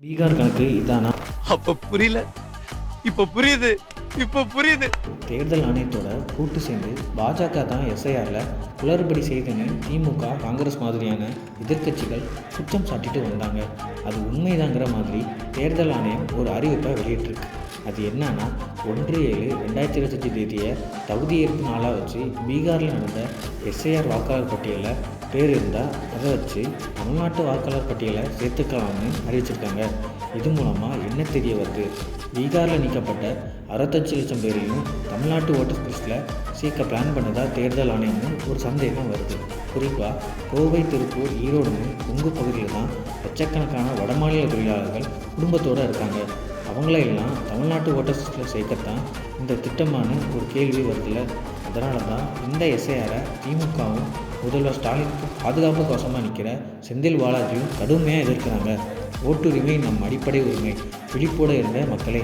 பீகார் கணக்கு இதானா? அப்ப புரியல, இப்ப புரியுது, இப்ப புரியுது. தேர்தல் ஆணையத்தோட கூட்டு சேர்ந்து பாஜக தான் எஸ்ஐஆரில் குளறுபடி செய்துன்னு திமுக, காங்கிரஸ் மாதிரியான எதிர்க்கட்சிகள் குற்றம் சாட்டிட்டு வந்தாங்க. அது உண்மைதாங்கிற மாதிரி தேர்தல் ஆணையம் ஒரு அறிவிப்பை வெளியிட்டிருக்கு. அது என்னன்னா, 1/7/2025 தேதியை தகுதியேற்பு நாளாக வச்சு பீகாரில் நடந்த எஸ்ஐஆர் வாக்காளர் பட்டியலில் பேர் இருந்தால் அதை வச்சு தமிழ்நாட்டு வாக்காளர் பட்டியலை சேர்த்துக்கலாம்னு அறிவிச்சிருக்காங்க. இது மூலமாக என்ன தெரிய வருது, பீகாரில் நீக்கப்பட்ட 65 லட்சம் பேரையும் தமிழ்நாட்டு ஓட்டர்ஸ் லிஸ்ட்டில் சேர்க்க பிளான் பண்ணதா தேர்தல் ஆணையம்னு ஒரு சந்தேகம் வருது. குறிப்பாக கோவை, திருப்பூர், ஈரோடுன்னு கொங்கு பகுதியில் தான் லட்சக்கணக்கான வடமாநில தொழிலாளர்கள் குடும்பத்தோடு இருக்காங்க. அவங்களையெல்லாம் தமிழ்நாட்டு ஓட்டர்ஸ் லிஸ்ட்டில் சேர்க்கத்தான் இந்த திட்டமான ஒரு கேள்வி வருதில்ல. அதனால தான் இந்த எஸ்ஐஆரை திமுகவும் முதல்வர் ஸ்டாலினுக்கு பாதுகாப்பு கோசமாக நிற்கிற செந்தில் பாலாஜியும் கடுமையாக எதிர்க்கிறாங்க. ஓட்டுரிமை நம் அடிப்படை உரிமை, விழிப்போடு இருந்த மக்களை.